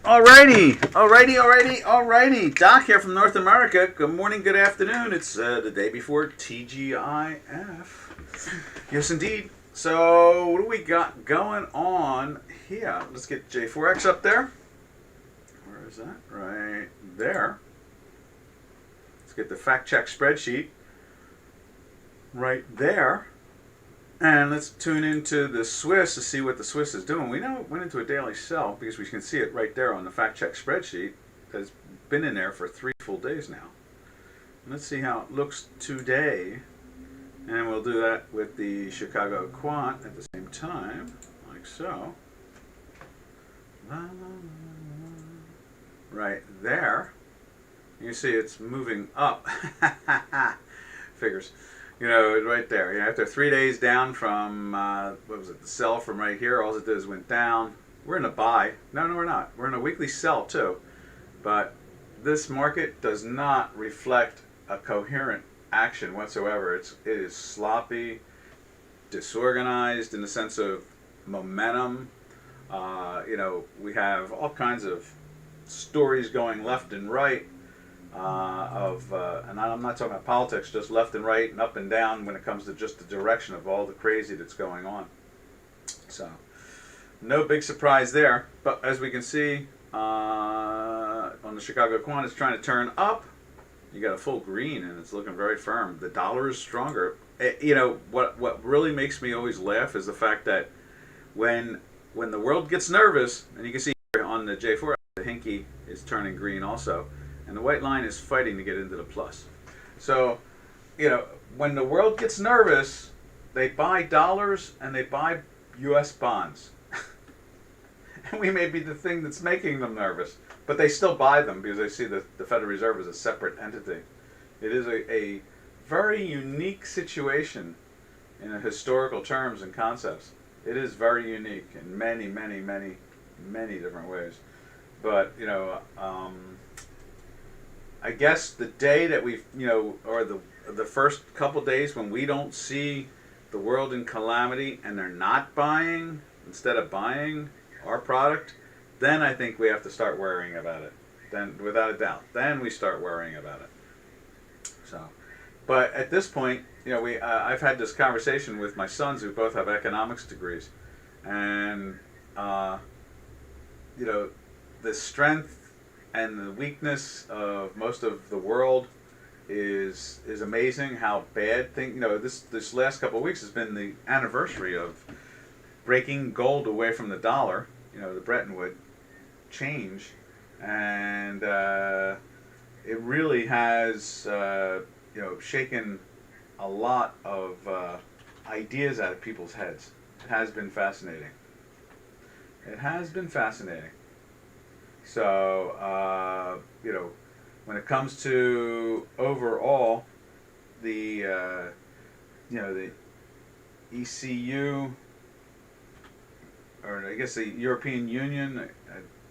Alrighty. Doc here from North America. Good morning, good afternoon. It's the day before TGIF. Yes, indeed. So, what do we got going on here? Let's get J4X up there. Where is that? Right there. Let's get the fact check spreadsheet right there. And let's tune into the Swiss to see what the Swiss is doing. We know it went into a daily sell because we can see it right there on the fact check spreadsheet. It's been in there for 3 full days now. And let's see how it looks today. And we'll do that with the Chicago Quant at the same time, like so. Right there. You see it's moving up. Figures. You know, right there. You know, after 3 days down from, what was it, the sell from right here, all it did is went down. We're in a buy. No, we're not. We're in a weekly sell, too. But this market does not reflect a coherent action whatsoever. It is sloppy, disorganized in the sense of momentum. You know, we have all kinds of stories going left and right. And I'm not talking about politics, just left and right and up and down when it comes to just the direction of all the crazy that's going on. So, no big surprise there. But as we can see, on the Chicago Quant, it's trying to turn up. You got a full green, and it's looking very firm. The dollar is stronger. You know, what really makes me always laugh is the fact that when the world gets nervous, and you can see on the J4, the Hinky is turning green also. And the white line is fighting to get into the plus. So, you know, when the world gets nervous, they buy dollars and they buy U.S. bonds. And we may be the thing that's making them nervous. But they still buy them because they see the Federal Reserve as a separate entity. It is a very unique situation in a historical terms and concepts. It is very unique in many different ways. But, you know, I guess the day that we, you know, or the first couple days when we don't see the world in calamity and they're not buying instead of buying our product, then I think we have to start worrying about it. Then, without a doubt, then we start worrying about it. So, but at this point, you know, I've had this conversation with my sons who both have economics degrees, and you know, the strength and the weakness of most of the world is amazing. How bad thing, you know, this last couple of weeks has been the anniversary of breaking gold away from the dollar. You know, the Bretton Woods change, and it really has you know, shaken a lot of ideas out of people's heads. It has been fascinating. It has been fascinating. So, you know, when it comes to overall, the, you know, the ECU, or I guess the European Union,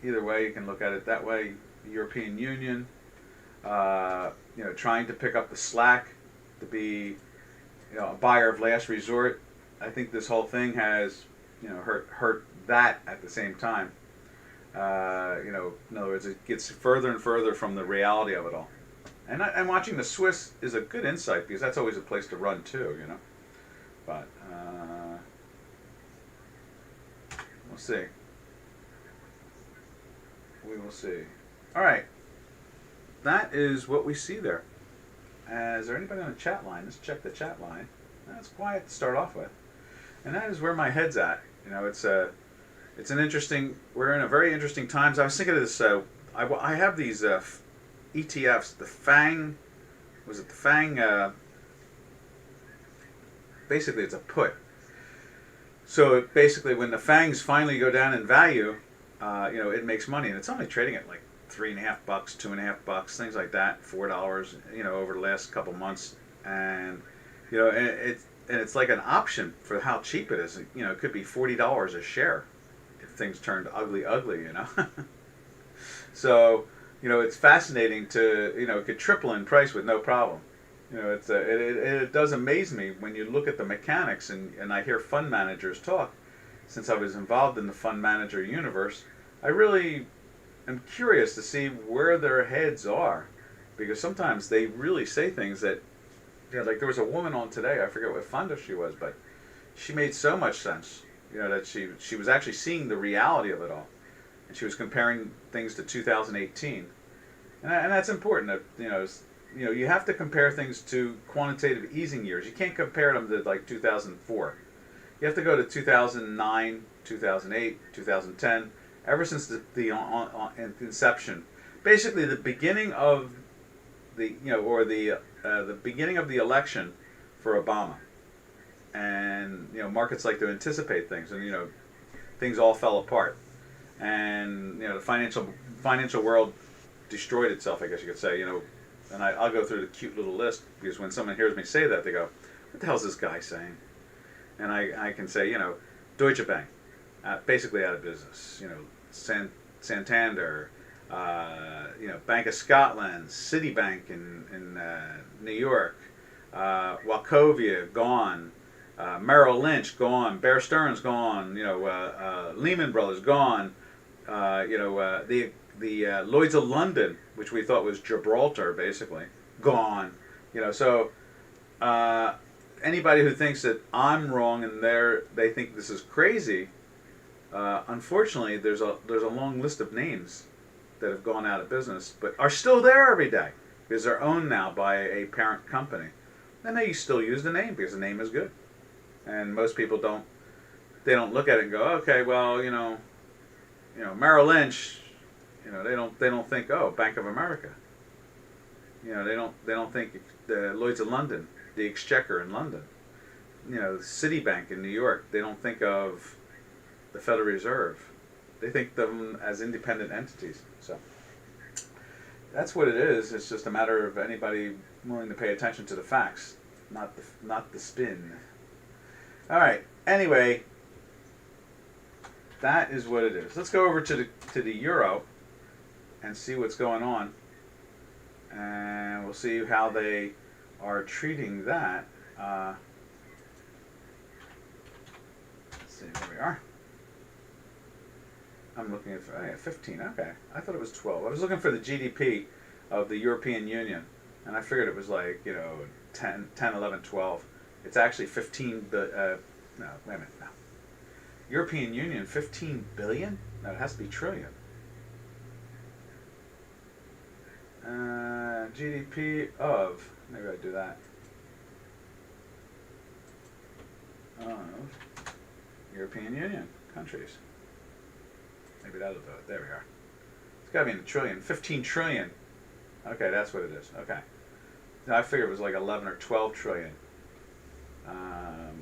either way you can look at it that way, the European Union, you know, trying to pick up the slack to be, you know, a buyer of last resort. I think this whole thing has, you know, hurt that at the same time. You know, in other words, it gets further and further from the reality of it all. And watching the Swiss is a good insight because that's always a place to run too, you know. But we'll see. We will see. All right. That is what we see there. Is there anybody on the chat line? Let's check the chat line. That's quiet to start off with. And that is where my head's at. You know, it's an interesting, we're in a very interesting times. I was thinking of this, I have these ETFs, the FANG, was it the FANG basically it's a put. So basically, when the fangs finally go down in value, it makes money, and it's only trading at like $3.50, $2.50, things like that, $4, over the last couple months, and it's like an option for how cheap it is. It could be $40 a share if things turned ugly. So, it's fascinating to, it could triple in price with no problem. It does amaze me when you look at the mechanics, and I hear fund managers talk. Since I was involved in the fund manager universe, I really am curious to see where their heads are, because sometimes they really say things that, like there was a woman on today, I forget what fund she was, but she made so much sense, that she was actually seeing the reality of it all, and she was comparing things to 2018, and that's important. That you have to compare things to quantitative easing years. You can't compare them to like 2004. You have to go to 2009, 2008, 2010, ever since the inception. Basically, the beginning of the beginning of the election for Obama, and markets like to anticipate things, and things all fell apart, and the financial world destroyed itself, I guess you could say. And I'll go through the cute little list, because when someone hears me say that, they go, "What the hell's this guy saying?" And I can say, Deutsche Bank, basically out of business. Santander, Bank of Scotland, Citibank in New York, Wachovia gone, Merrill Lynch gone, Bear Stearns gone, Lehman Brothers gone, the Lloyd's of London, which we thought was Gibraltar, basically, gone. So anybody who thinks that I'm wrong and they think this is crazy, unfortunately, there's a long list of names that have gone out of business, but are still there every day because they're owned now by a parent company, and they still use the name because the name is good. And most people don't look at it and go, okay, well, Merrill Lynch. They don't think, oh, Bank of America. They don't think the Lloyd's of London, the Exchequer in London. Citibank in New York. They don't think of the Federal Reserve. They think them as independent entities. So that's what it is. It's just a matter of anybody willing to pay attention to the facts, not the spin. All right. Anyway, that is what it is. Let's go over to the euro and see what's going on, and we'll see how they are treating that. Let's see, here we are. I'm looking at 15. Okay, I thought it was 12. I was looking for the GDP of the European Union, and I figured it was like 10, 11, 12. It's actually 15. No, wait a minute. No. European Union, 15 billion? No, it has to be trillion. GDP of, maybe I do that, of European Union countries. Maybe that'll do it. There we are. It's got to be in a trillion. 15 trillion. Okay, that's what it is. Okay. I figured it was like 11 or 12 trillion. All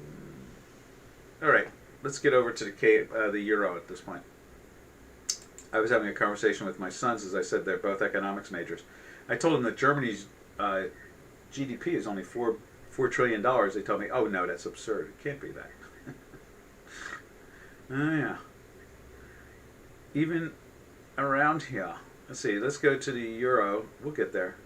right. Let's get over to the euro at this point. I was having a conversation with my sons, as I said, they're both economics majors. I told them that Germany's GDP is only $4 trillion. They told me, oh no, that's absurd. It can't be that. Oh yeah. Even around here. Let's see, let's go to the euro. We'll get there.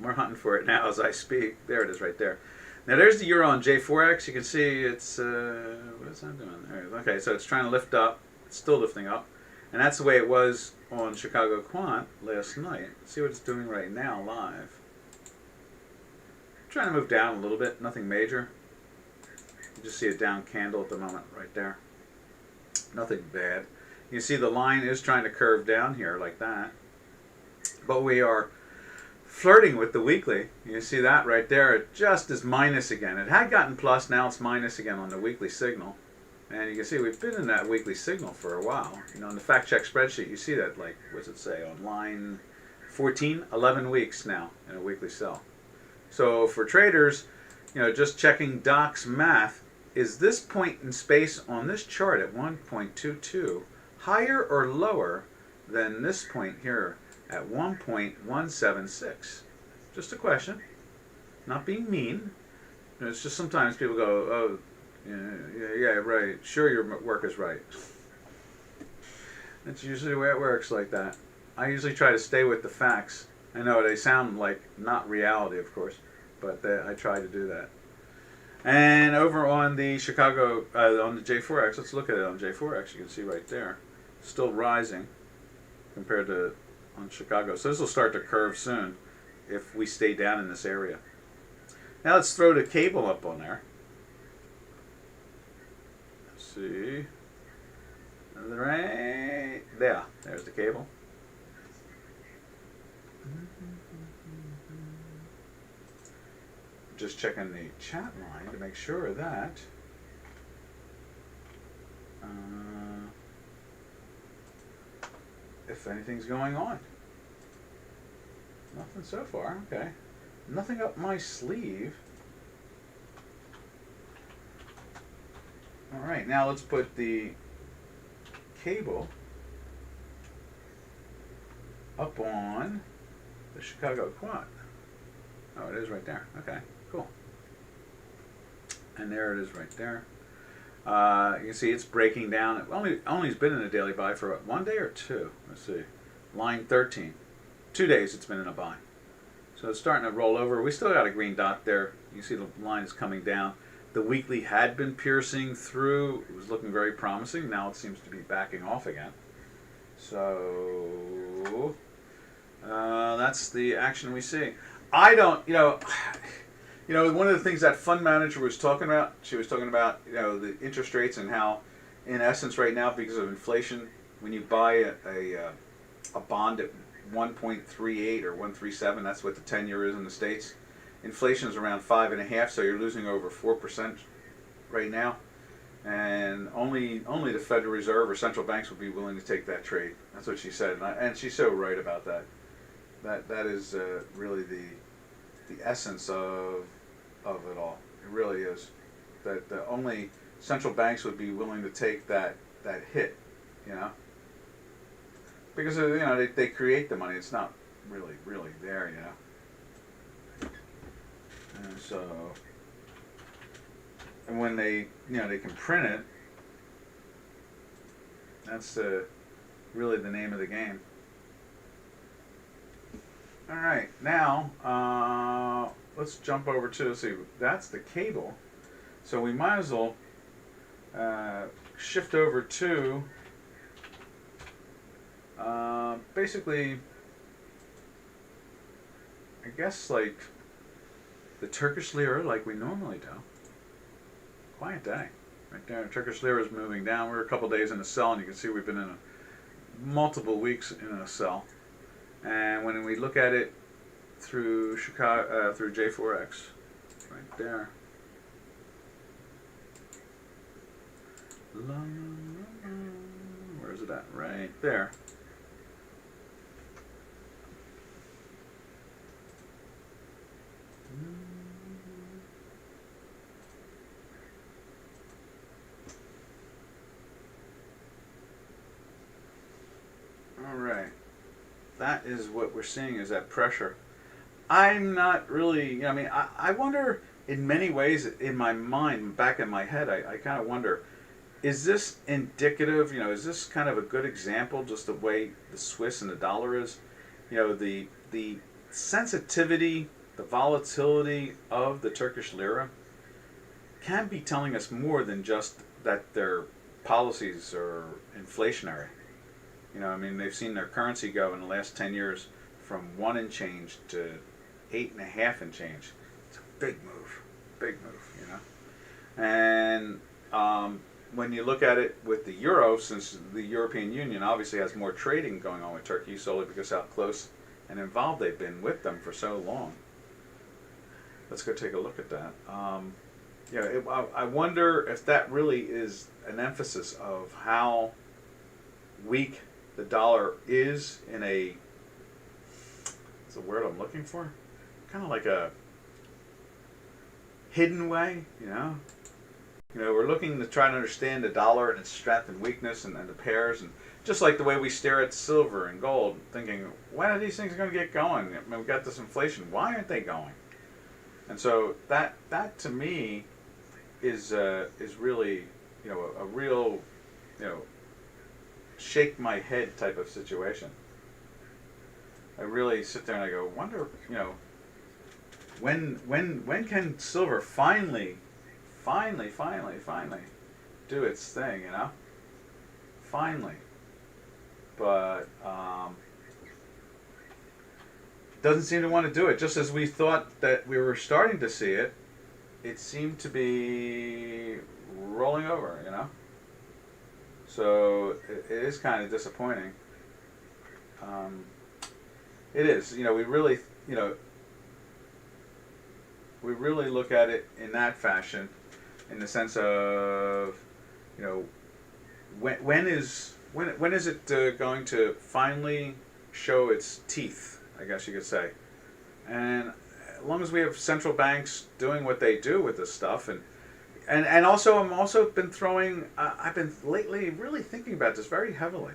We're hunting for it now as I speak. There it is right there. Now there's the euro on J4X. You can see it's, what's that doing there? Okay, so it's trying to lift up. It's still lifting up. And that's the way it was on Chicago Quant last night. Let's see what it's doing right now live. Trying to move down a little bit, nothing major. You just see a down candle at the moment right there. Nothing bad. You see the line is trying to curve down here like that. But we are flirting with the weekly. You see that right there. It just is minus again. It had gotten plus, now it's minus again on the weekly signal. And you can see we've been in that weekly signal for a while. On the fact check spreadsheet, you see that, like, what does it say on line 14? 11 weeks now in a weekly sell. So for traders, just checking Doc's math, is this point in space on this chart at 1.22 higher or lower than this point here at 1.176? Just a question. Not being mean. It's just sometimes people go, oh, yeah, right. Sure, your work is right. That's usually the way it works like that. I usually try to stay with the facts. I know they sound like not reality, of course, but I try to do that. And over on the Chicago, on the J4X, let's look at it on J4X. You can see right there, still rising compared to on Chicago. So this will start to curve soon if we stay down in this area. Now let's throw the cable up on there. Let's see. Right there. There's the cable. Just checking the chat line to make sure that if anything's going on. Nothing so far. Okay. Nothing up my sleeve. All right, now let's put the cable up on the Chicago quad. Oh, it is right there. Okay, cool. And there it is right there. You can see it's breaking down. It only has been in a daily buy for what, 1 day or two? Let's see. Line 13. 2 days it's been in a buy. So it's starting to roll over. We still got a green dot there. You see the line is coming down. The weekly had been piercing through. It was looking very promising. Now it seems to be backing off again. So that's the action we see. I don't, one of the things that fund manager was talking about, she was talking about, the interest rates and how, in essence, right now, because of inflation, when you buy a bond at 1.38 or 1.37, that's what the 10-year is in the States. Inflation is around 5.5, so you're losing over 4% right now. And only the Federal Reserve or central banks would be willing to take that trade. That's what she said, and she's so right about that. That is really the essence of it all. It really is. That the only central banks would be willing to take that hit, because they create the money. It's not really there, And so, and when they can print it, that's really the name of the game. All right, now let's jump over to, let's see, that's the cable. So we might as well shift over to basically, I guess, like the Turkish lira, like we normally do. Quiet day. Right there, Turkish lira is moving down. We're a couple days in a sell, and you can see we've been in multiple weeks in a sell. And when we look at it through Chicago, through J4X, right there. Where is it at? Right there. All right. That is what we're seeing, is that pressure. I'm not really, I wonder, in many ways, in my mind, back in my head, I kind of wonder, is this indicative, is this kind of a good example, just the way the Swiss and the dollar is? The sensitivity, the volatility of the Turkish lira can be telling us more than just that their policies are inflationary. They've seen their currency go in the last 10 years from 1 and change to 8.5 and change. It's a big move, And when you look at it with the euro, since the European Union obviously has more trading going on with Turkey, solely because how close and involved they've been with them for so long. Let's go take a look at that. I wonder if that really is an emphasis of how weak the dollar is in what's the word I'm looking for? Kind of like a hidden way, we're looking to try to understand the dollar and its strength and weakness and the pairs, and just like the way we stare at silver and gold, thinking, when are these things going to get going? I mean, we've got this inflation. Why aren't they going? And so that to me is really, a real, shake my head type of situation. I really sit there and I go, wonder, when can silver finally do its thing, Finally. But doesn't seem to want to do it. Just as we thought that we were starting to see it, it seemed to be rolling over, So it is kind of disappointing. It is. We really look at it in that fashion, in the sense of, when is it going to finally show its teeth, I guess you could say. And as long as we have central banks doing what they do with this stuff, and also I'm also been throwing, I've been lately really thinking about this very heavily.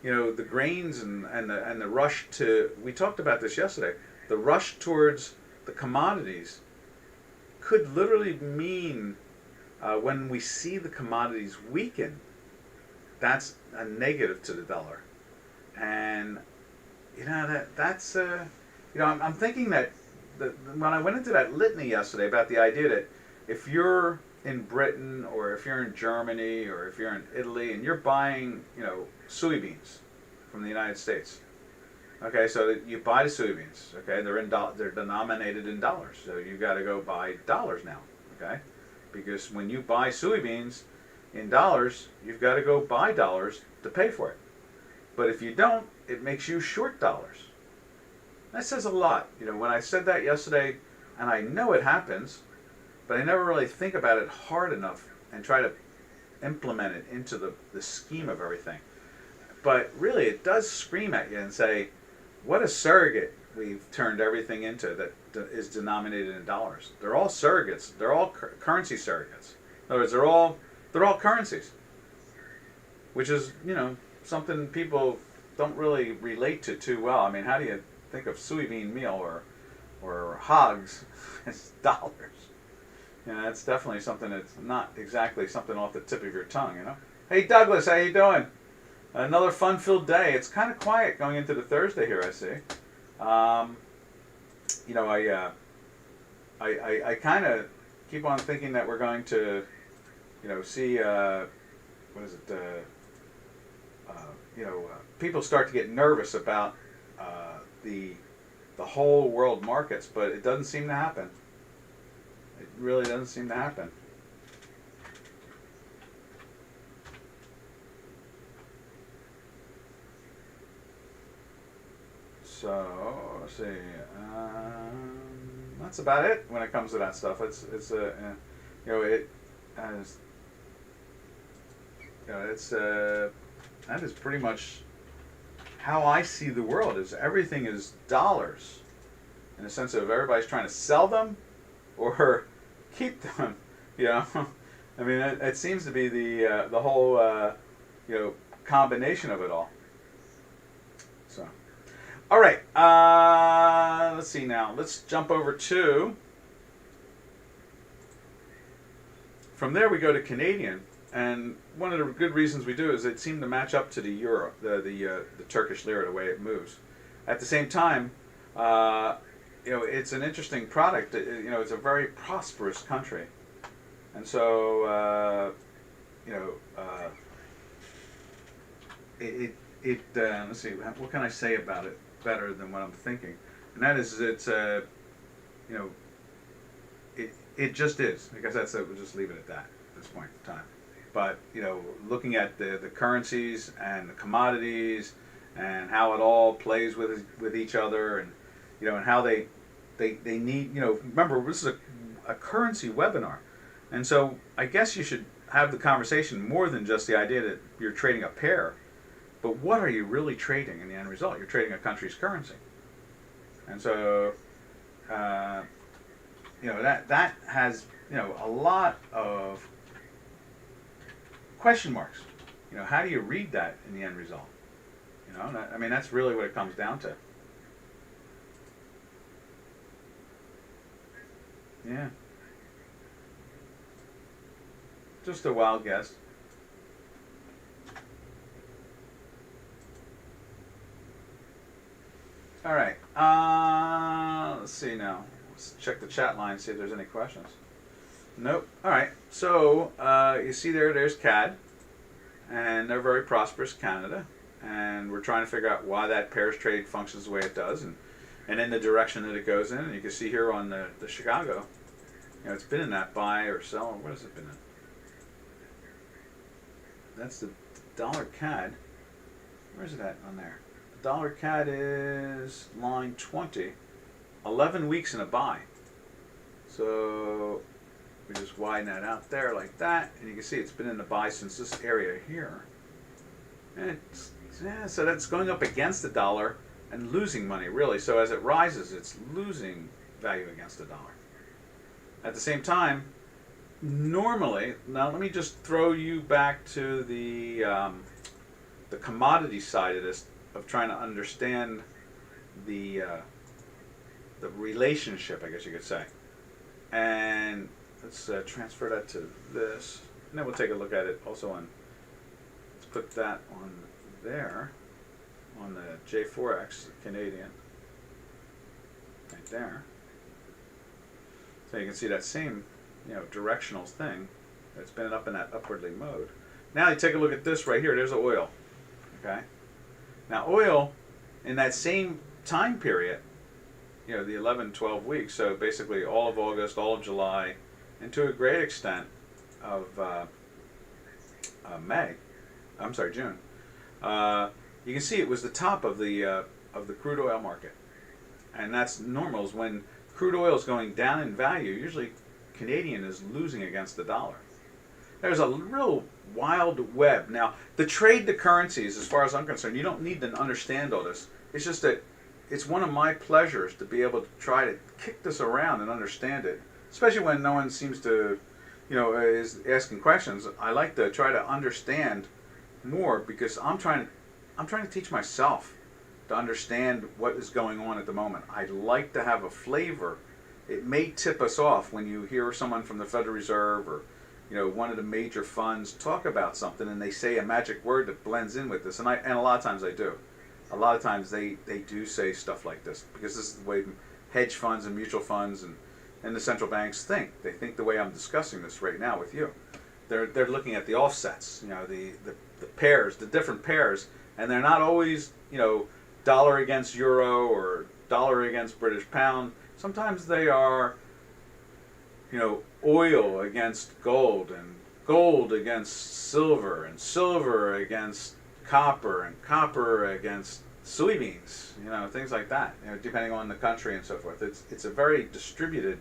The grains and the rush to, we talked about this yesterday, the rush towards the commodities could literally mean, when we see the commodities weaken, that's a negative to the dollar. And that's I'm thinking that when I went into that litany yesterday about the idea that if you're in Britain or if you're in Germany or if you're in Italy and you're buying soybeans from the United States, okay, so you buy the soybeans, okay, they're denominated in dollars, so you got to go buy dollars now, okay, because when you buy soybeans in dollars, you've got to go buy dollars to pay for it. But if you don't, it makes you short dollars. That says a lot. When I said that yesterday, and I know it happens, but I never really think about it hard enough and try to implement it into the scheme of everything. But really, it does scream at you and say, what a surrogate we've turned everything into that is denominated in dollars. They're all surrogates. They're all currency surrogates. In other words, they're all currencies, which is, something people don't really relate to too well. I mean, how do you think of soybean meal or hogs as dollars? That's definitely something that's not exactly something off the tip of your tongue, Hey, Douglas, how you doing? Another fun-filled day. It's kind of quiet going into the Thursday here, I see. I kind of keep on thinking that we're going to, see, what is it, people start to get nervous about the whole world markets, but it doesn't seem to happen. It really doesn't seem to happen. So let's see. That's about it when it comes to that stuff. That is pretty much how I see the world. Is everything is dollars, in the sense of everybody's trying to sell them or keep them. I mean, it seems to be the whole combination of it all. So, all right. Let's see now. Let's jump over to. From there, we go to Canadian. And one of the good reasons we do is it seemed to match up to the euro, the Turkish lira, the way it moves. At the same time, it's an interesting product. It's a very prosperous country, and so let's see, what can I say about it better than what I'm thinking? And that is, it just is. I guess we'll just leave it at that at this point in time. But looking at the currencies and the commodities and how it all plays with each other, and and how they need, remember, this is a currency webinar, and so I guess you should have the conversation more than just the idea that you're trading a pair, but what are you really trading in the end result? You're trading a country's currency, and so that has a lot of question marks. How do you read that in the end result? I mean, that's really what it comes down to. Yeah. Just a wild guess. All right. Let's see now. Let's check the chat line, see if there's any questions. Nope. All right. So you see there's CAD, and they're very prosperous, Canada, and we're trying to figure out why that pairs trade functions the way it does, and in the direction that it goes in. And you can see here on the Chicago, it's been in that buy or sell. What has it been in? That's the dollar CAD. Where's it at on there? The dollar CAD is line 20. 11 weeks in a buy. So we just widen that out there like that, and you can see it's been in the buy since this area here. And so that's going up against the dollar and losing money, really. So as it rises, it's losing value against the dollar. At the same time, normally, now let me just throw you back to the commodity side of this, of trying to understand the relationship, I guess you could say. And let's transfer that to this, and then we'll take a look at it also on. Let's put that on there, on the J4X Canadian, right there. So you can see that same, directional thing that's been up in that upwardly mode. Now you take a look at this right here. There's oil. Okay. Now oil, in that same time period, the 11, 12 weeks, so basically all of August, all of July, and to a great extent of June, you can see it was the top of the crude oil market. And that's normal. Is when crude oil is going down in value, usually Canadian is losing against the dollar. There's a real wild web. Now, the trade the currencies, as far as I'm concerned, you don't need to understand all this. It's just that it's one of my pleasures to be able to try to kick this around and understand it, especially when no one seems to, is asking questions. I like to try to understand more because I'm trying to teach myself to understand what is going on at the moment. I'd like to have a flavor. It may tip us off when you hear someone from the Federal Reserve or one of the major funds talk about something and they say a magic word that blends in with this, and a lot of times they do. A lot of times they do say stuff like this because this is the way hedge funds and mutual funds and the central banks think. They think the way I'm discussing this right now with you. They're looking at the offsets, the pairs, the different pairs, and they're not always dollar against euro or dollar against British pound. Sometimes they are oil against gold and gold against silver and silver against copper and copper against soybeans, things like that, depending on the country and so forth. It's a very distributed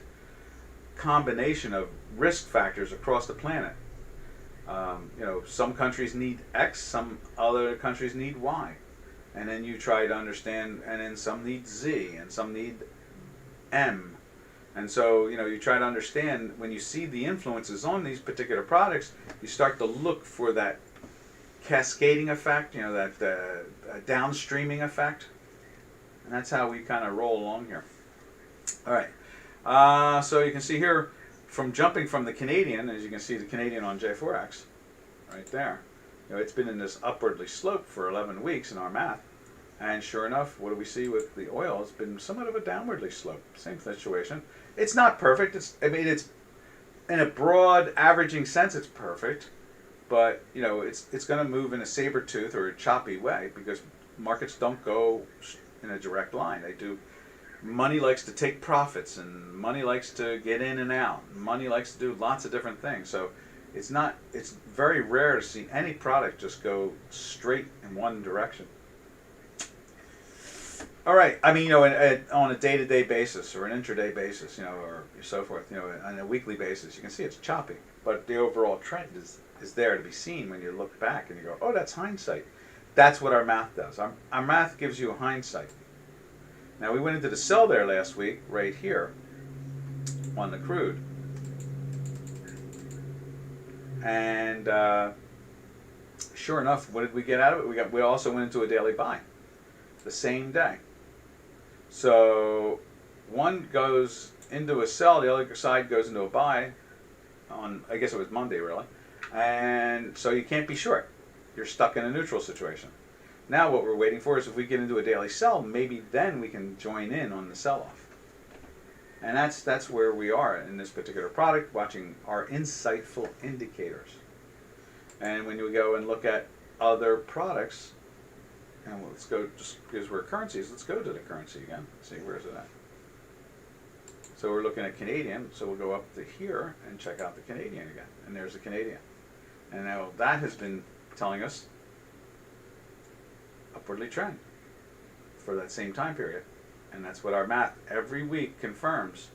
combination of risk factors across the planet. Some countries need X, some other countries need Y. And then you try to understand, and then some need Z, and some need M. And so, you try to understand when you see the influences on these particular products, you start to look for that cascading effect, that downstreaming effect. And that's how we kind of roll along here. All right. So you can see here, from jumping from the Canadian, as you can see the Canadian on J4X, right there. It's been in this upwardly slope for 11 weeks in our math. And sure enough, what do we see with the oil? It's been somewhat of a downwardly slope. Same situation. It's not perfect. It's in a broad averaging sense, it's perfect. But, it's going to move in a saber tooth or a choppy way because markets don't go in a direct line. They do. Money likes to take profits, and money likes to get in and out. Money likes to do lots of different things. So it's very rare to see any product just go straight in one direction. All right. I mean, on a day-to-day basis or an intraday basis, or so forth, on a weekly basis, you can see it's choppy. But the overall trend is there to be seen when you look back and you go, oh, that's hindsight. That's what our math does. Our math gives you hindsight. Now, we went into the sell there last week, right here. on the crude. And sure enough, what did we get out of it? We also went into a daily buy the same day. So one goes into a sell, the other side goes into a buy on, I guess it was Monday really. And so you can't be short. You're stuck in a neutral situation. Now what we're waiting for is if we get into a daily sell, maybe then we can join in on the sell-off. And that's where we are in this particular product, watching our insightful indicators. And when you go and look at other products, and let's go, just because we're currencies, let's go to the currency again. Let's see, where's it at? So we're looking at Canadian, so we'll go up to here and check out the Canadian again. And there's the Canadian. And now that has been telling us upwardly trend for that same time period. And that's what our math every week confirms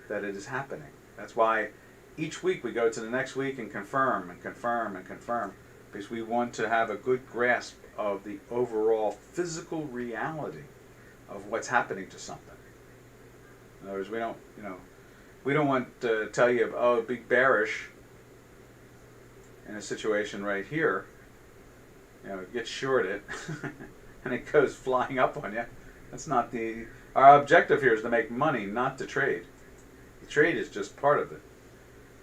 that it is happening. That's why each week we go to the next week and confirm and confirm and confirm, because we want to have a good grasp of the overall physical reality of what's happening to something. In other words, we don't want to tell you, oh, big bearish in a situation right here. It gets shorted and it goes flying up on you. That's not our objective here is to make money, not to trade. The trade is just part of it.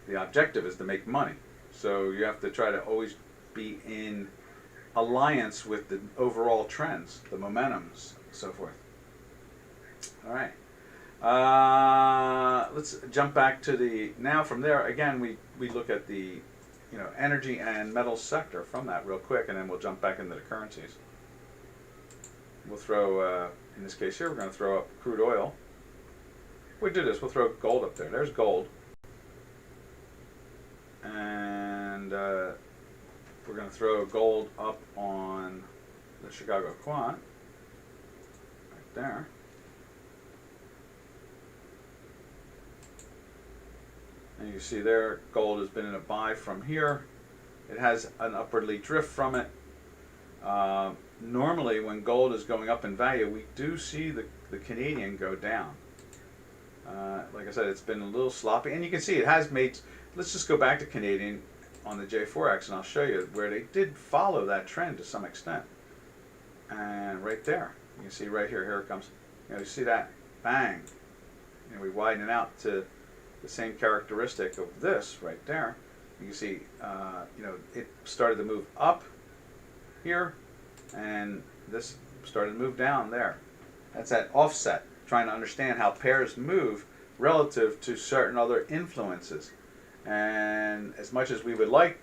The objective is to make money. So you have to try to always be in alliance with the overall trends, the momentums, and so forth. All right. Let's jump back to now from there, again, we look at the energy and metals sector from that real quick, and then we'll jump back into the currencies. We'll throw, in this case here, we're going to throw up crude oil. We do this, we'll throw gold up there. There's gold. And we're going to throw gold up on the Chicago Quant, right there. And you see there, gold has been in a buy from here. It has an upwardly drift from it. Normally, when gold is going up in value, we do see the Canadian go down. Like I said, it's been a little sloppy. And you can see it has made, let's just go back to Canadian on the J4X, and I'll show you where they did follow that trend to some extent. And right there, you can see right here, here it comes. You see that? Bang. We widen it out to the same characteristic of this right there. You can see, it started to move up here, and this started to move down there. That's that offset, trying to understand how pairs move relative to certain other influences. And as much as we would like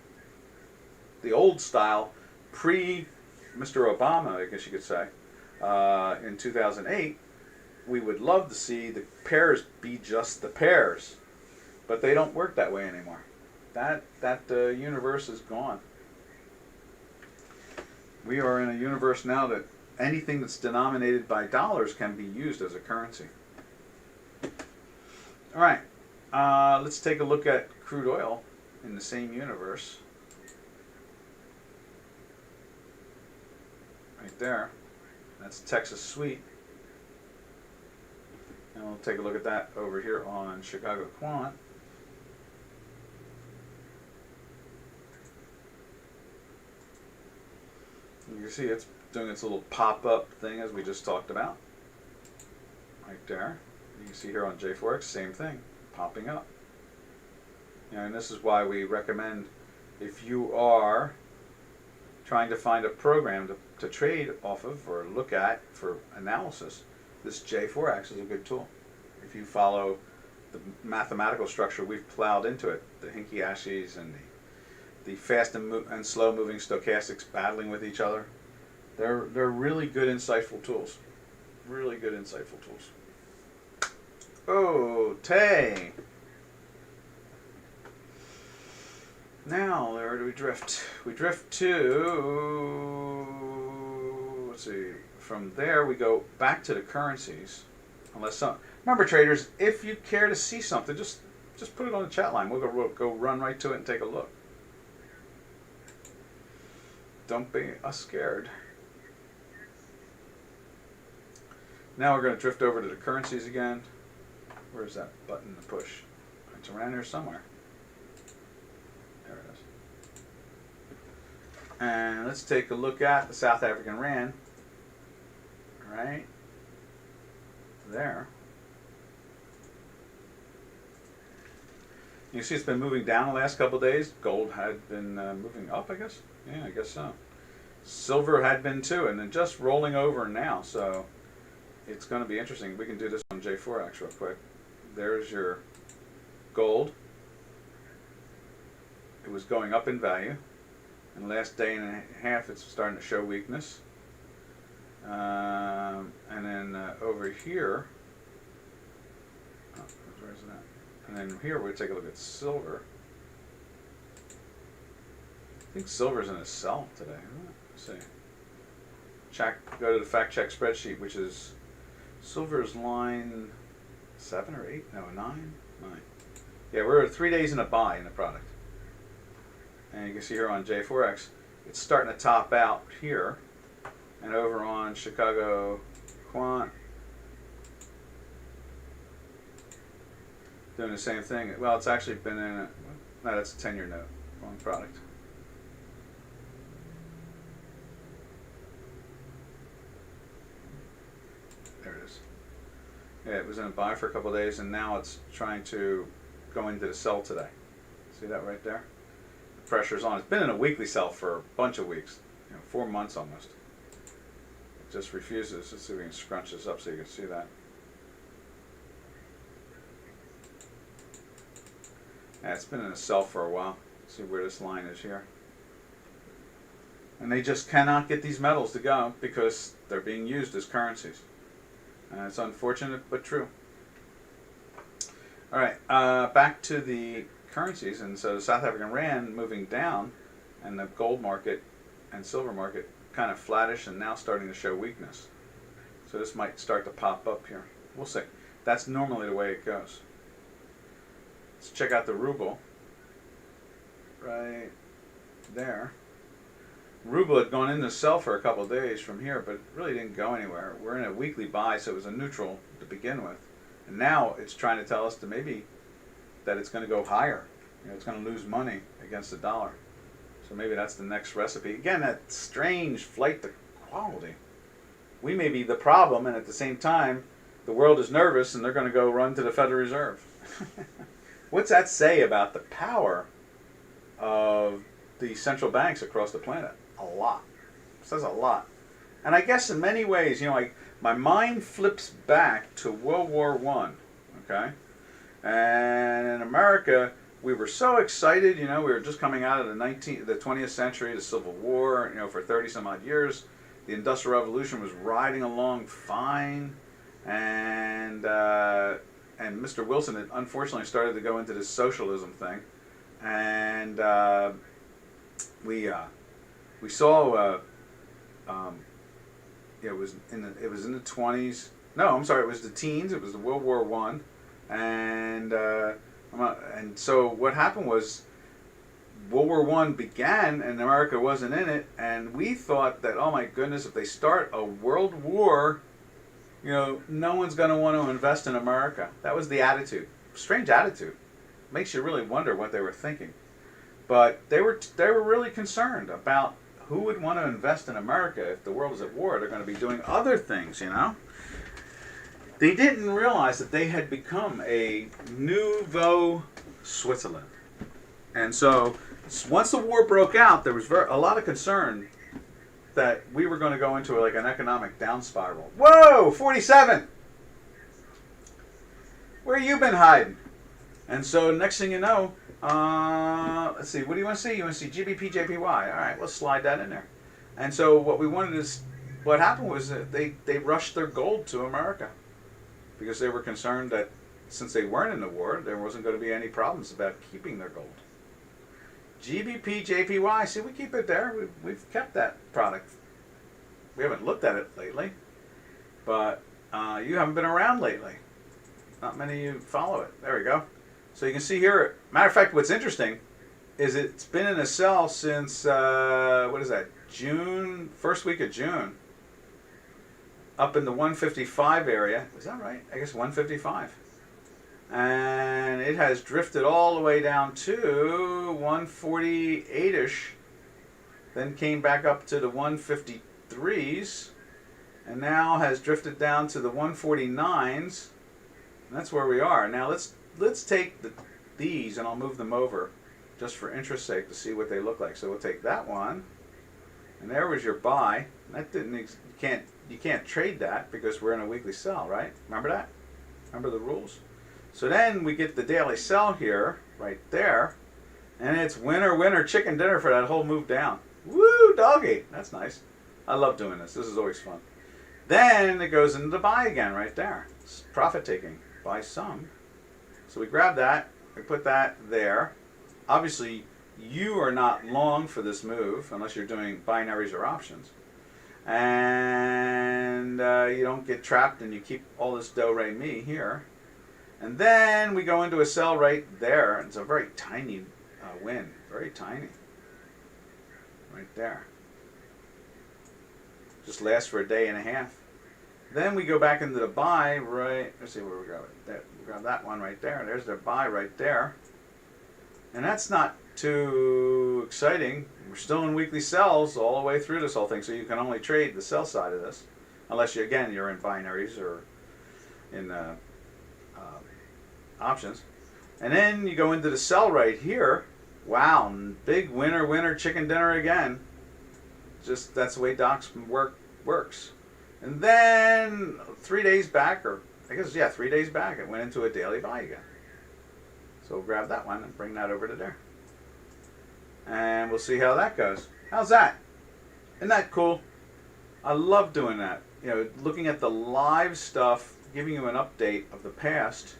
the old style, pre-Mr. Obama, I guess you could say, in 2008, we would love to see the pairs be just the pairs. But they don't work that way anymore. That universe is gone. We are in a universe now that anything that's denominated by dollars can be used as a currency. All right, let's take a look at crude oil in the same universe. Right there. That's Texas Sweet. And we'll take a look at that over here on Chicago Quant. You can see it's doing its little pop-up thing as we just talked about. Right there. You can see here on J4X, same thing, popping up. And this is why we recommend, if you are trying to find a program to trade off of or look at for analysis, this J4X is a good tool. If you follow the mathematical structure we've plowed into it, the Hinky-Ashis and the fast and slow moving stochastics battling with each other, they're really good, insightful tools. Really good, insightful tools. Oh, Tay. Now, where do we drift? We drift to, let's see, from there we go back to the currencies. Remember, traders, if you care to see something, just put it on the chat line. We'll go run right to it and take a look. Don't be scared. Now we're going to drift over to the currencies again. Where's that button to push? It's around here somewhere. There it is. And let's take a look at the South African Rand. Right there. You see it's been moving down the last couple of days. Gold had been moving up, I guess. Yeah, I guess so. Silver had been too, and then just rolling over now. So it's going to be interesting. We can do this on J4X real quick. There's your gold. It was going up in value. In the last day and a half, it's starting to show weakness. And then over here, where's that? And then here we take a look at silver. I think silver's in a sell today. Let's see. Go to the fact check spreadsheet, which is silver's line 7 or 8? No, 9? 9. Yeah, we're 3 days in a buy in the product. And you can see here on J4X, it's starting to top out here. And over on Chicago Quant, doing the same thing. Well, it's actually been in a, no, that's a 10-year note, wrong product. There it is. Yeah, it was in a buy for a couple of days, and now it's trying to go into the sell today. See that right there? The pressure's on. It's been in a weekly sell for a bunch of weeks, 4 months almost. Just refuses. Let's see if we can scrunch this up so you can see that. Yeah, it's been in a sell for a while. Let's see where this line is here. And they just cannot get these metals to go because they're being used as currencies. It's unfortunate but true. All right, back to the currencies. And so the South African Rand moving down, and the gold market and silver market kind of flattish and now starting to show weakness. So this might start to pop up here. We'll see. That's normally the way it goes. Let's check out the ruble. Right there. Ruble had gone into sell for a couple of days from here, but it really didn't go anywhere. We're in a weekly buy, so it was a neutral to begin with. And now it's trying to tell us to maybe that it's going to go higher. It's going to lose money against the dollar. So maybe that's the next recipe. Again, that strange flight to quality. We may be the problem, and at the same time, the world is nervous, and they're going to go run to the Federal Reserve. What's that say about the power of the central banks across the planet? A lot. It says a lot. And I guess in many ways, my mind flips back to World War I, okay? And in America, we were so excited, we were just coming out of the 20th century, the Civil War, for 30 some odd years. The Industrial Revolution was riding along fine, and Mr. Wilson had unfortunately started to go into this socialism thing, and we saw it was in the 20s. No, I'm sorry, it was the teens. It was the World War I, and so what happened was World War I began and America wasn't in it, and we thought that, oh my goodness, if they start a world war, no one's going to want to invest in America. That was the attitude. Strange attitude. Makes you really wonder what they were thinking. But they were really concerned about who would want to invest in America if the world is at war. They're going to be doing other things, They didn't realize that they had become a nouveau Switzerland. And so once the war broke out, there was a lot of concern that we were going to go into like an economic down spiral. Whoa, 47! Where you been hiding? And so next thing you know, let's see, what do you want to see? You want to see GBP, JPY. All right, let's slide that in there. And so what happened was that they rushed their gold to America because they were concerned that since they weren't in the war, there wasn't going to be any problems about keeping their gold. GBP, JPY, see, we keep it there. We've kept that product. We haven't looked at it lately, but you haven't been around lately. Not many of you follow it. There we go. So you can see here, matter of fact, what's interesting is it's been in a sell since, what is that, June, first week of June, up in the 155 area. Was that right? I guess 155. and it has drifted all the way down to 148-ish, then came back up to the 153s, and now has drifted down to the 149s. And that's where we are. Now let's take these, and I'll move them over just for interest's sake to see what they look like. So we'll take that one, and there was your buy. That didn't you can't trade that because we're in a weekly sell, right? Remember that? Remember the rules? So then we get the daily sell here, right there, and it's winner, winner, chicken dinner for that whole move down. Woo, doggy! That's nice. I love doing this. This is always fun. Then it goes into the buy again, right there. It's profit taking. Buy some. So we grab that. We put that there. Obviously, you are not long for this move unless you're doing binaries or options. And you don't get trapped and you keep all this do, re, mi here. And then we go into a sell right there. It's a very tiny win. Very tiny. Right there. Just lasts for a day and a half. Then we go back into the buy, right? Let's see where we go. We grab that one right there. There's their buy right there. And that's not too exciting. We're still in weekly sells all the way through this whole thing, so you can only trade the sell side of this, unless you, again, you're in binaries or in options. And then you go into the sell right here. Wow, big winner, winner, chicken dinner again. Just that's the way Doc's works. And then 3 days back, or I guess, yeah, 3 days back, it went into a daily buy again. So we'll grab that one and bring that over to there. And we'll see how that goes. How's that? Isn't that cool? I love doing that. You know, looking at the live stuff, giving you an update of the past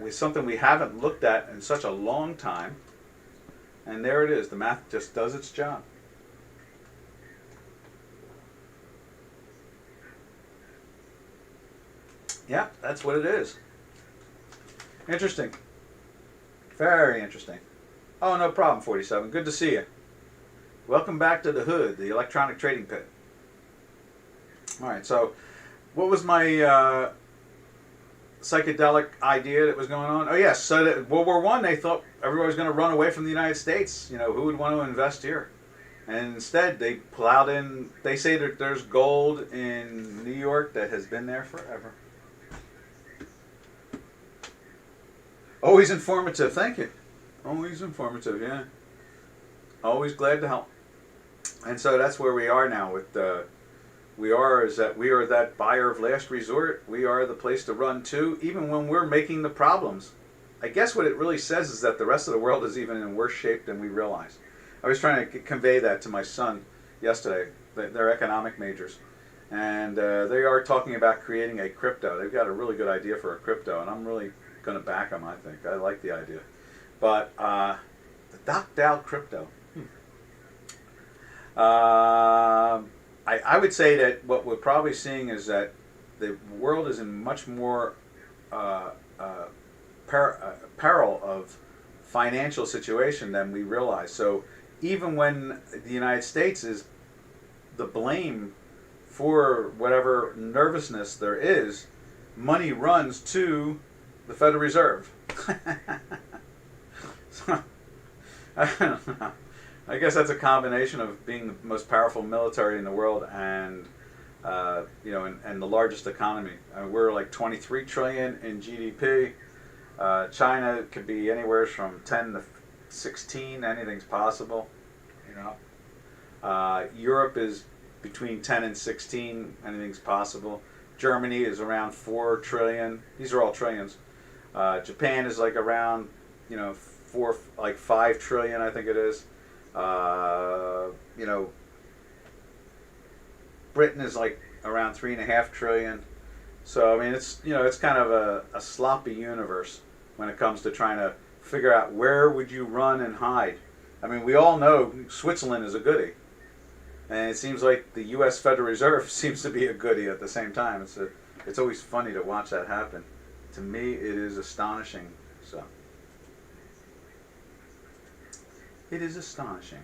with something we haven't looked at in such a long time. And there it is. The math just does its job. Yeah, that's what it is. Interesting. Very interesting. Oh, no problem, 47. Good to see you. Welcome back to the hood, the electronic trading pit. All right, so what was my psychedelic idea that was going on? Oh, yes, so that World War I, they thought everybody was going to run away from the United States. You know, who would want to invest here? And instead, they plowed in. They say that there's gold in New York that has been there forever. Always informative. Thank you. Always informative, yeah. Always glad to help. And so that's where we are now with we are that buyer of last resort. We are the place to run to, even when we're making the problems. I guess what it really says is that the rest of the world is even in worse shape than we realize. I was trying to convey that to my son yesterday. They're economic majors. And they are talking about creating a crypto. They've got a really good idea for a crypto, and I'm really going to back them, I think. I like the idea. But the DocDow crypto. I would say that what we're probably seeing is that the world is in much more peril of financial situation than we realize. So even when the United States is the blame for whatever nervousness there is, money runs to the Federal Reserve. So, I don't know. I guess that's a combination of being the most powerful military in the world and you know, and the largest economy. We're like 23 trillion in GDP. China could be anywhere from 10 to 16. Anything's possible. You know, Europe is between 10 and 16. Anything's possible. Germany is around 4 trillion. These are all trillions. Japan is like around, you know, 5 trillion, I think it is. You know, Britain is like around 3.5 trillion. So I mean, it's, you know, it's kind of a sloppy universe when it comes to trying to figure out where would you run and hide. I mean, we all know Switzerland is a goodie, and it seems like the U.S. Federal Reserve seems to be a goodie at the same time. It's always funny to watch that happen. To me, it is astonishing. So it is astonishing.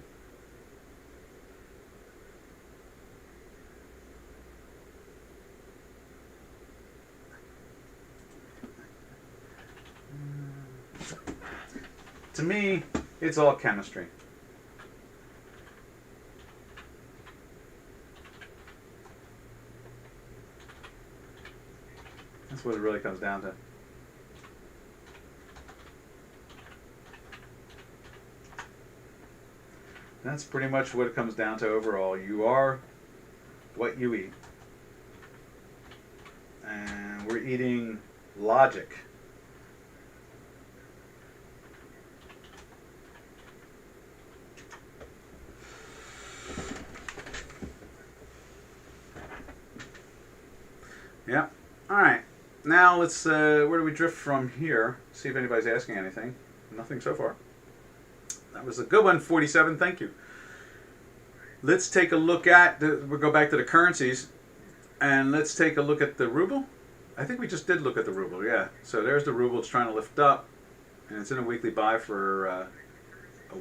To me, it's all chemistry. That's what it really comes down to. That's pretty much what it comes down to overall. You are what you eat. And we're eating logic. Yeah. All right. Now let's, where do we drift from here? See if anybody's asking anything. Nothing so far. That was a good one, 47. Thank you. Let's take a look at, we'll go back to the currencies, and let's take a look at the ruble. I think we just did look at the ruble, yeah. So there's the ruble. It's trying to lift up, and it's in a weekly buy for a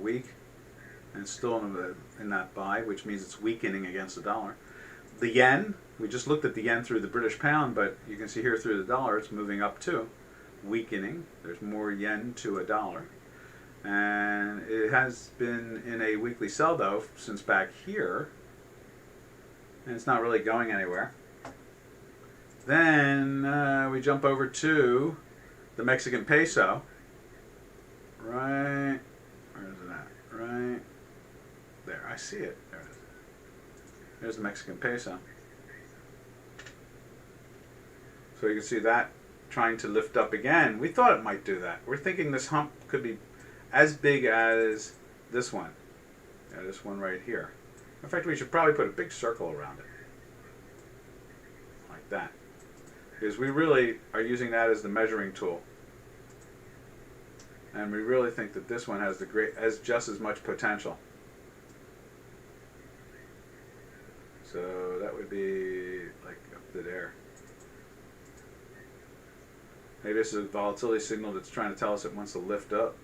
week, and it's still in that buy, which means it's weakening against the dollar. The yen, we just looked at the yen through the British pound, but you can see here through the dollar, it's moving up too, weakening. There's more yen to a dollar. And it has been in a weekly sell, though, since back here. And it's not really going anywhere. Then we jump over to the Mexican peso. Right. Where is it at? Right there. I see it. There it is. There's the Mexican peso. So you can see that trying to lift up again. We thought it might do that. We're thinking this hump could be as big as this one. Yeah, this one right here. In fact, we should probably put a big circle around it. Like that. Because we really are using that as the measuring tool. And we really think that this one has just as much potential. So that would be like up to there. Maybe this is a volatility signal that's trying to tell us it wants to lift up.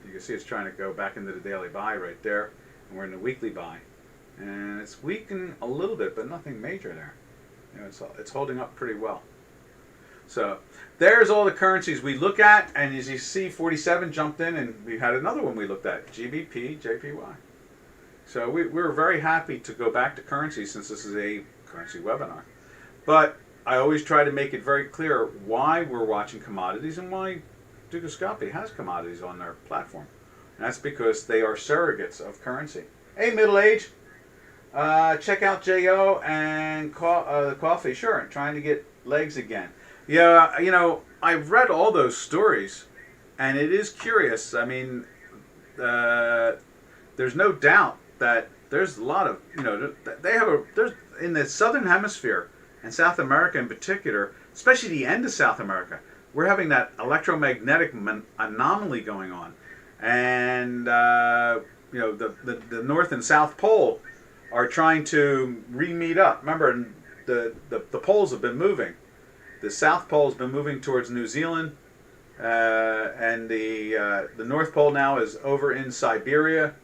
You can see it's trying to go back into the daily buy right there, and we're in the weekly buy, and it's weakening a little bit, but nothing major there. You know, it's holding up pretty well. So there's all the currencies we look at, and as you see, 47 jumped in, and we had another one we looked at, GBP, JPY. So we're very happy to go back to currency since this is a currency webinar. But I always try to make it very clear why we're watching commodities and why Dukascopy has commodities on their platform. And that's because they are surrogates of currency. Hey, middle age, check out JO and the coffee. Sure, trying to get legs again. Yeah, you know, I've read all those stories, and it is curious. I mean, there's no doubt that there's a lot of, you know, there's in the southern hemisphere and South America in particular, especially the end of South America, we're having that electromagnetic anomaly going on, and you know, the North and South Pole are trying to re-meet up. Remember, the poles have been moving. The South Pole has been moving towards New Zealand, and the North Pole now is over in Siberia.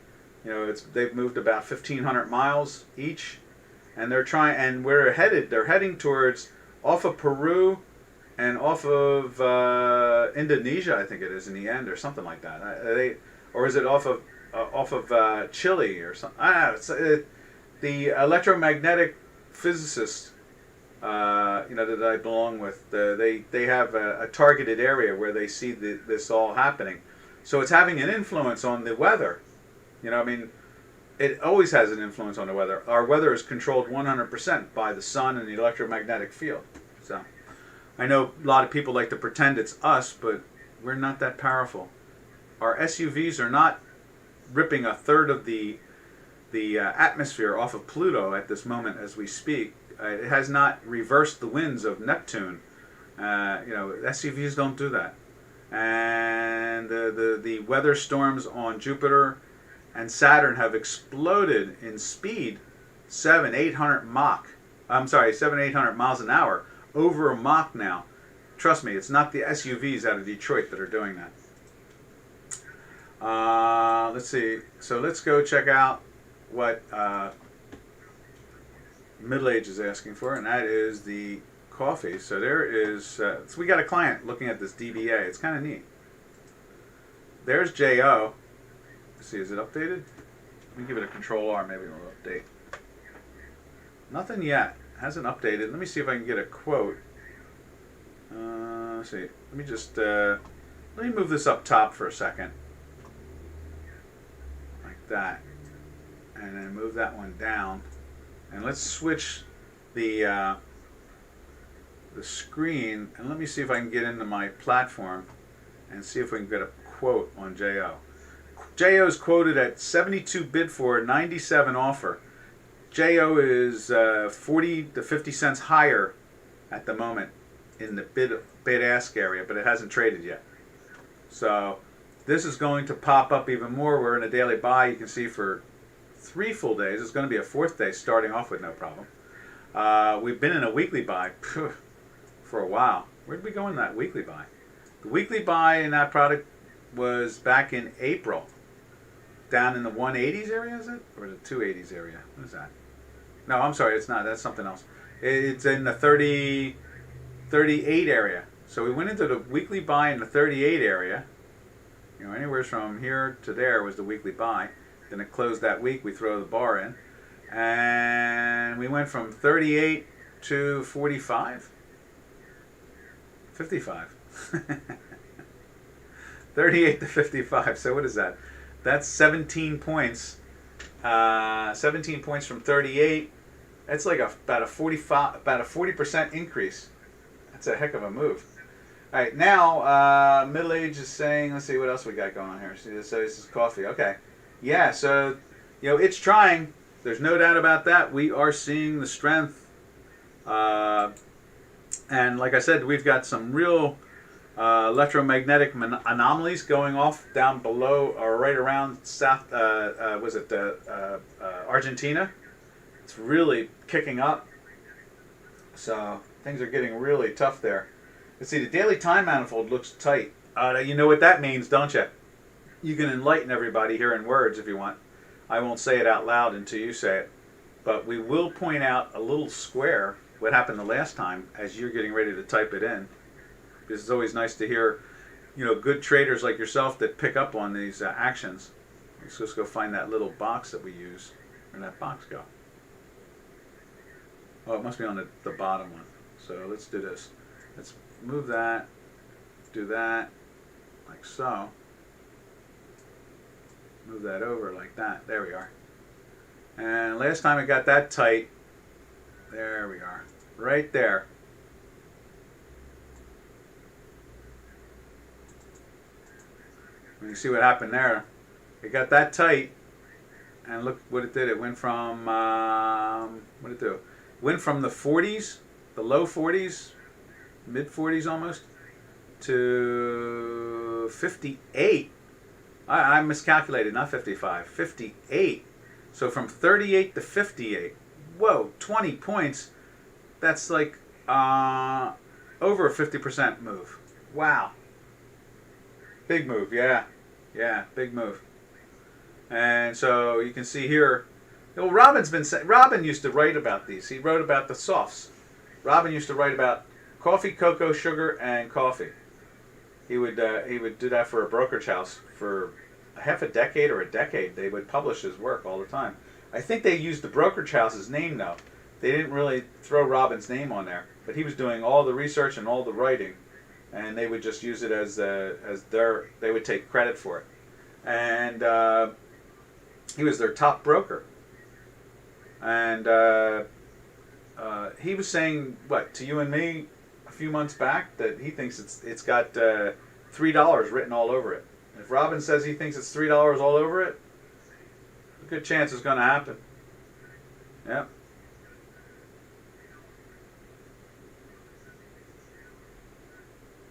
You know, they've moved about 1,500 miles each, and they're heading towards off of Peru and off of Indonesia, I think it is in the end, or something like that. Or is it off of Chile or something? I don't know. The electromagnetic physicists, you know, that I belong with, they have a targeted area where they see this all happening. So it's having an influence on the weather. You know, I mean, it always has an influence on the weather. Our weather is controlled 100% by the sun and the electromagnetic field. So I know a lot of people like to pretend it's us, but we're not that powerful. Our SUVs are not ripping a third of the atmosphere off of Pluto at this moment as we speak. It has not reversed the winds of Neptune. You know, SUVs don't do that. And the weather storms on Jupiter and Saturn have exploded in speed, 700-800 miles an hour, over a Mach now. Trust me, it's not the SUVs out of Detroit that are doing that. Let's see. So let's go check out what Middle Age is asking for, and that is the coffee. So there is, so we got a client looking at this DBA. It's kind of neat. there's JO. Let's see, is it updated? Let me give it a Control R, maybe it'll update. Nothing yet. Hasn't updated. Let me see if I can get a quote. Let's see. Let me just let me move this up top for a second, like that, and then move that one down, and let's switch the screen, and let me see if I can get into my platform and see if we can get a quote on JO. JO is quoted at 72 bid for, 97 offer. JO is 40 to 50 cents higher at the moment in the bid ask area, but it hasn't traded yet. So this is going to pop up even more. We're in a daily buy. You can see for 3 full days. It's going to be a 4th day starting off with no problem. We've been in a weekly buy for a while. Where did we go in that weekly buy? The weekly buy in that product was back in April. Down in the 180s area, is it? Or the 280s area? What is that? No, I'm sorry, it's not. That's something else. It's in the 38 area. So we went into the weekly buy in the 38 area. You know, anywhere from here to there was the weekly buy. Then it closed that week. We throw the bar in. And we went from 38 to 45. 55. 38 to 55. So what is that? That's 17 points. 17 points from 38. That's like about a 40% increase. That's a heck of a move. All right, now Middle Age is saying, let's see what else we got going on here. So this is coffee. Okay, yeah. So it's trying. There's no doubt about that. We are seeing the strength, and like I said, we've got some real electromagnetic anomalies going off down below or right around South. Was it Argentina? It's really kicking up. So things are getting really tough there. Let's see, the daily time manifold looks tight. You know what that means, don't you? You can enlighten everybody here in words if you want. I won't say it out loud until you say it. But we will point out a little square, what happened the last time, as you're getting ready to type it in. Because it's always nice to hear, good traders like yourself that pick up on these actions. Let's just go find that little box that we use. Where'd that box go? Oh, it must be on the bottom one. So let's do this. Let's move that, do that, like so. Move that over like that. There we are. And last time it got that tight, there we are. Right there. You see what happened there. It got that tight, and look what it did. It went from, what did it do? Went from the 40s, the low 40s, mid 40s almost, to 58. I miscalculated, not 55, 58. So from 38 to 58. Whoa, 20 points. That's like over a 50% move. Wow. Big move, yeah. Yeah, big move. And so you can see here, well, Robin used to write about these. He wrote about the softs. Robin used to write about coffee, cocoa, sugar, and coffee. He would do that for a brokerage house for half a decade or a decade. They would publish his work all the time. I think they used the brokerage house's name though. They didn't really throw Robin's name on there, but he was doing all the research and all the writing, and they would just use it as they would take credit for it. And he was their top broker. And he was saying, what, to you and me a few months back, that he thinks it's got $3 written all over it. If Robin says he thinks it's $3 all over it, a good chance it's going to happen. Yep.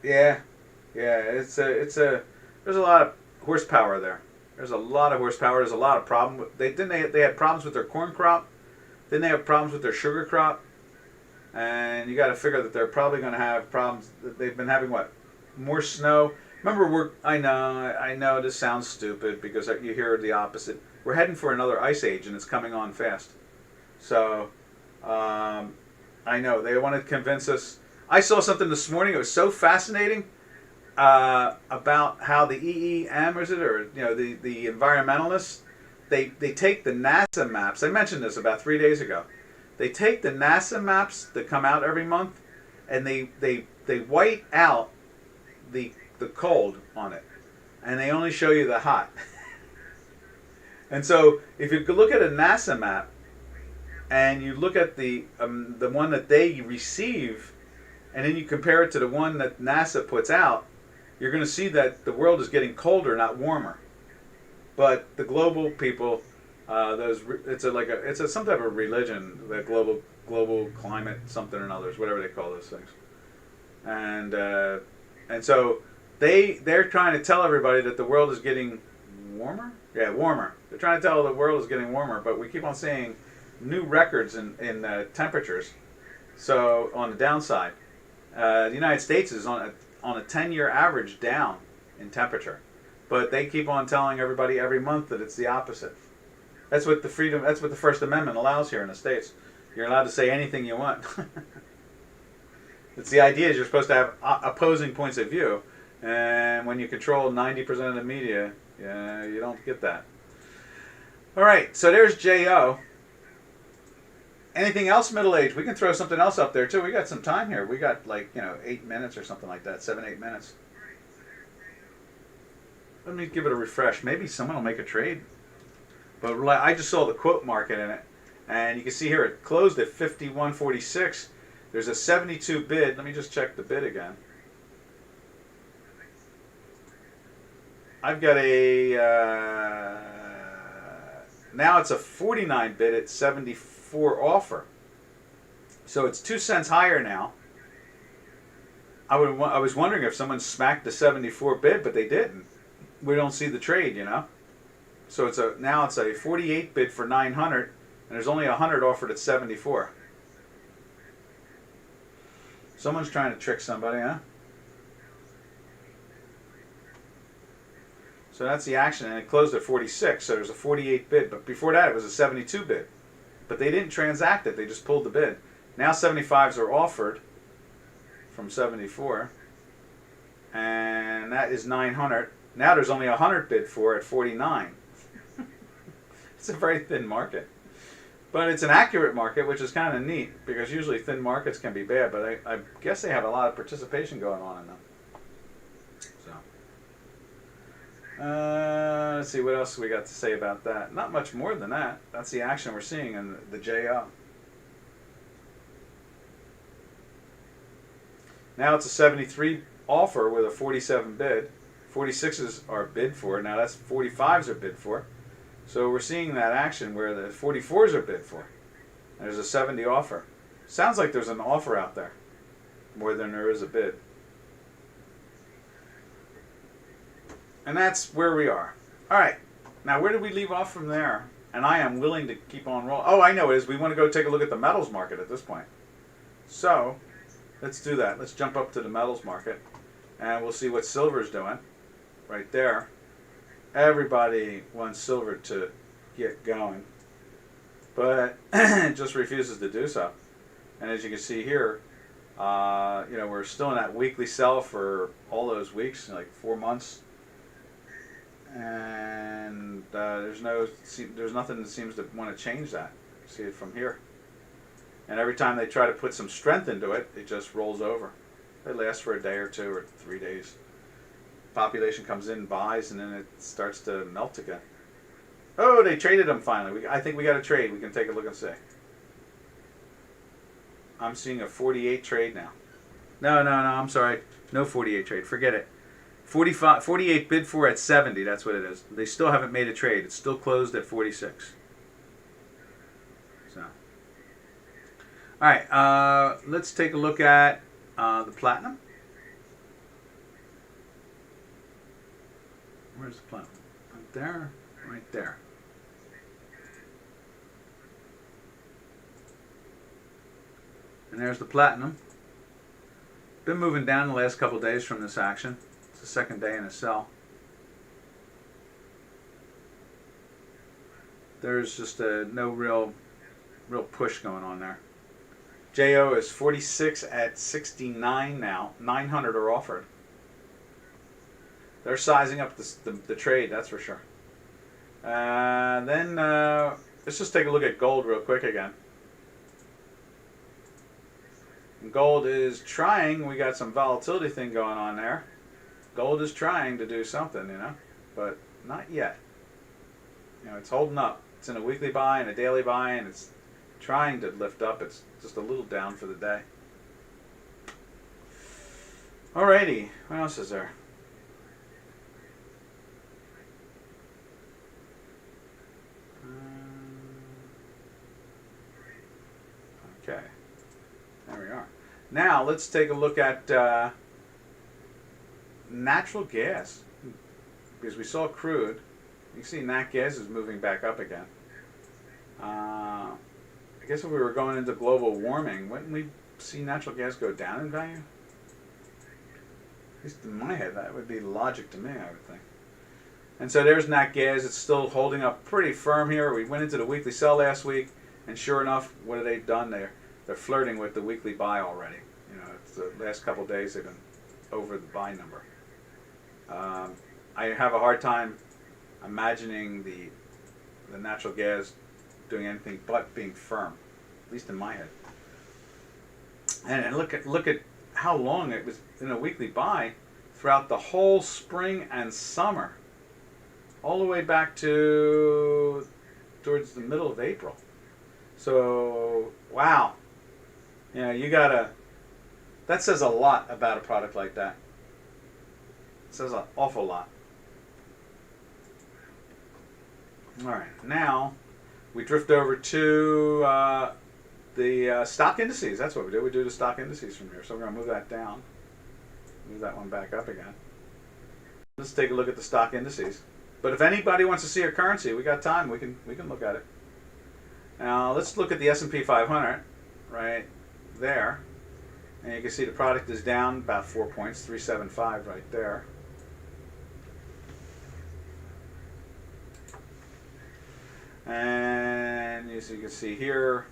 Yeah, there's a lot of horsepower there. There's a lot of horsepower. There's a lot of problem. They had problems with their corn crop. Then they have problems with their sugar crop, and you got to figure that they're probably going to have problems. They've been having what? More snow. Remember, I know this sounds stupid because you hear the opposite. We're heading for another ice age, and it's coming on fast. So, I know they want to convince us. I saw something this morning. It was so fascinating. about how the EEM, is it, or the environmentalists, they take the NASA maps. I mentioned this about 3 days ago. They take the NASA maps that come out every month, and they white out the cold on it, and they only show you the hot. And so if you look at a NASA map and you look at the one that they receive, and then you compare it to the one that NASA puts out, you're going to see that the world is getting colder, not warmer. But the global people, it's some type of religion, the global climate something or others, whatever they call those things, and so they're trying to tell everybody that the world is getting warmer. Yeah, warmer. They're trying to tell the world is getting warmer, but we keep on seeing new records in temperatures. So on the downside, the United States is on a 10-year average down in temperature, but they keep on telling everybody every month that it's the opposite. That's what the First Amendment allows here in the States. You're allowed to say anything you want. It's the idea is you're supposed to have opposing points of view, and when you control 90% of the media, you don't get that. All right, so there's J.O. Anything else middle age? We can throw something else up there too. We got some time here. We got 8 minutes or something like that, 7-8 minutes. Let me give it a refresh. Maybe someone will make a trade. But I just saw the quote market in it, and you can see here it closed at 51.46. There's a 72 bid. Let me just check the bid again. I've got now it's a 49 bid at 74 offer. So it's 2 cents higher now. I was wondering if someone smacked the 74 bid, but they didn't. We don't see the trade, So now it's a 48 bid for 900, and there's only 100 offered at 74. Someone's trying to trick somebody, huh? So that's the action, and it closed at 46, so there's a 48 bid. But before that, it was a 72 bid. But they didn't transact it, they just pulled the bid. Now 75s are offered from 74, and that is 900. Now there's only 100 bid for at 49. It's a very thin market. But it's an accurate market, which is kind of neat, because usually thin markets can be bad, but I guess they have a lot of participation going on in them. Let's see, what else we got to say about that? Not much more than that. That's the action we're seeing in the JO. Now it's a 73 offer with a 47 bid. 46s are bid for. Now that's 45s are bid for. So we're seeing that action where the 44s are bid for. And there's a 70 offer. Sounds like there's an offer out there more than there is a bid. And that's where we are. All right. Now, where did we leave off from there? And I am willing to keep on rolling. Oh, I know it is. We want to go take a look at the metals market at this point. So, let's do that. Let's jump up to the metals market, and we'll see what silver's doing right there. Everybody wants silver to get going, but it just refuses to do so. And as you can see here, we're still in that weekly sell for all those weeks, like 4 months. And there's nothing that seems to want to change that. See it from here. And every time they try to put some strength into it, it just rolls over. It lasts for a day or 2 or 3 days. Population comes in, buys, and then it starts to melt again. Oh, they traded them finally. I think we got a trade. We can take a look and see. I'm seeing a 48 trade now. No, I'm sorry. No 48 trade. Forget it. 48 bid for at 70. That's what it is. They still haven't made a trade. It's still closed at 46. So, all right. Let's take a look at the platinum. Where's the platinum? Right there. Right there. And there's the platinum. Been moving down the last couple days from this action. It's the second day in a sell. There's just no real push going on there. JO is 46 at 69 now. 900 are offered. They're sizing up the trade, that's for sure. Then let's just take a look at gold real quick again. Gold is trying. We got some volatility thing going on there. Gold is trying to do something, but not yet. It's holding up. It's in a weekly buy and a daily buy, and it's trying to lift up. It's just a little down for the day. Alrighty, what else is there? Okay, there we are. Now let's take a look at natural gas, because we saw crude. You can see nat gas is moving back up again. I guess if we were going into global warming, wouldn't we see natural gas go down in value? At least in my head, that would be logic to me, I would think. And so there's nat gas. It's still holding up pretty firm here. We went into the weekly sell last week, and sure enough, what have they done there? They're flirting with the weekly buy already. It's the last couple of days they've been over the buy number. I have a hard time imagining the natural gas doing anything but being firm, at least in my head. And look at how long it was in a weekly buy throughout the whole spring and summer, all the way back to towards the middle of April. So wow, that says a lot about a product like that. It says an awful lot. All right, now we drift over to the stock indices. That's what we do. We do the stock indices from here. So we're going to move that down. Move that one back up again. Let's take a look at the stock indices. But if anybody wants to see a currency, we got time. We can look at it. Now let's look at the S&P 500 right there. And you can see the product is down about 4 points, 375 right there. And as you can see here,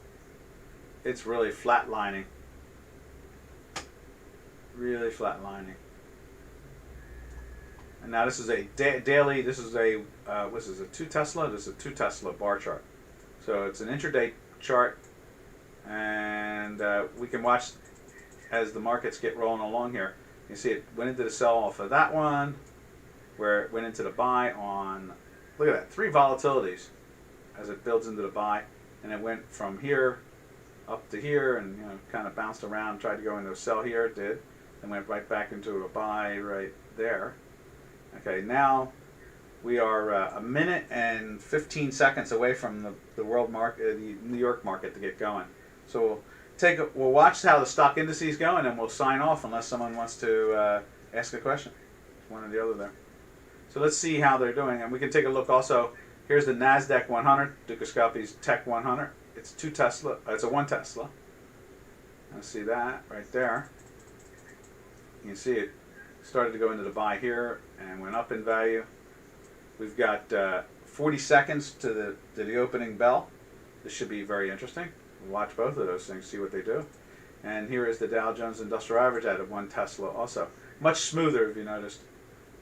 it's really flatlining. Really flatlining. And now this is a daily, this is a, what is it, 2 Tesla? This is a 2 Tesla bar chart. So it's an intraday chart, and we can watch as the markets get rolling along here. You see it went into the sell off of that one, where it went into the buy on, look at that, 3 volatilities as it builds into the buy, and it went from here up to here, and kind of bounced around, tried to go into a sell here, it did, and went right back into a buy right there. Okay, now we are a minute and 15 seconds away from the world market, the New York market, to get going. So we'll watch how the stock indices go, and then we'll sign off unless someone wants to ask a question. One or the other there. So let's see how they're doing, and we can take a look also. Here's the NASDAQ 100, Dukascopy's Tech 100. It's 2 Tesla. It's a 1 Tesla. Let's see that right there. You can see it started to go into the buy here and went up in value. We've got 40 seconds to the opening bell. This should be very interesting. We'll watch both of those things, see what they do. And here is the Dow Jones Industrial Average at 1 Tesla also. Much smoother, if you noticed.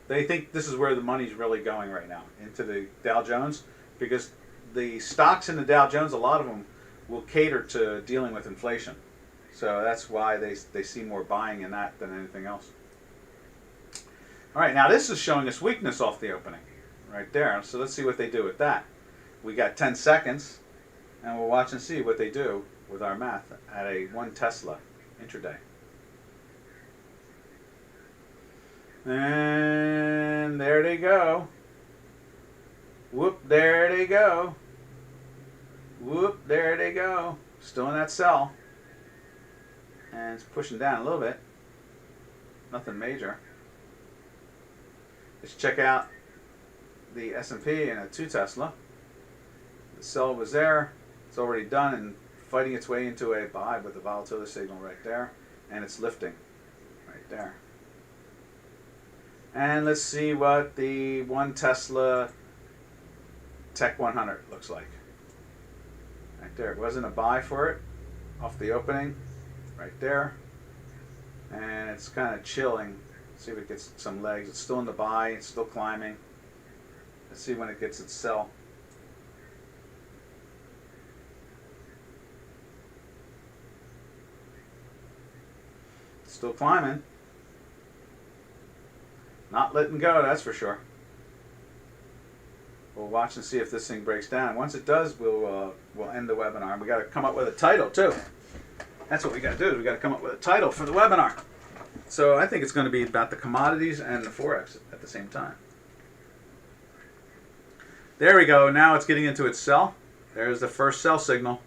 They think this is where the money's really going right now, into the Dow Jones, because the stocks in the Dow Jones, a lot of them will cater to dealing with inflation. So that's why they see more buying in that than anything else. All right, now this is showing us weakness off the opening right there. So let's see what they do with that. We got 10 seconds, and we'll watch and see what they do with our math at a 1 Tesla intraday. And there they go. Whoop, there they go. Whoop, there they go. Still in that sell. And it's pushing down a little bit. Nothing major. Let's check out the S&P and a 2 Tesla. The sell was there. It's already done and fighting its way into a buy with the volatility signal right there. And it's lifting right there. And let's see what the 1 Tesla Tech 100 looks like. Right there. It wasn't a buy for it off the opening. Right there. And it's kind of chilling. See if it gets some legs. It's still in the buy. It's still climbing. Let's see when it gets its sell. It's still climbing. Not letting go, that's for sure. We'll watch and see if this thing breaks down. Once it does, we'll end the webinar. We got to come up with a title too. That's what we got to do. Is we got to come up with a title for the webinar. So I think it's going to be about the commodities and the forex at the same time. There we go. Now it's getting into its sell. There's the first sell signal.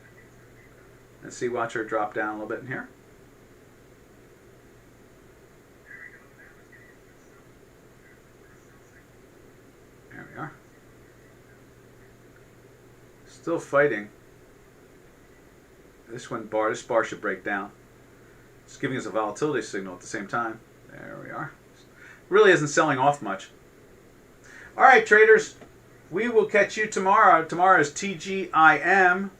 Let's see. Watch her drop down a little bit in here. There we are. Still fighting. This bar should break down. It's giving us a volatility signal at the same time. There we are. Really isn't selling off much. All right, traders. We will catch you tomorrow. Tomorrow is TGIM.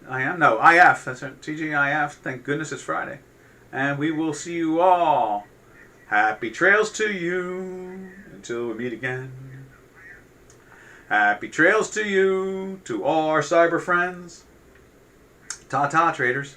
IF. That's right. TGIF. Thank goodness it's Friday. And we will see you all. Happy trails to you until we meet again. Happy trails to you, to all our cyber friends. Ta-ta, traders.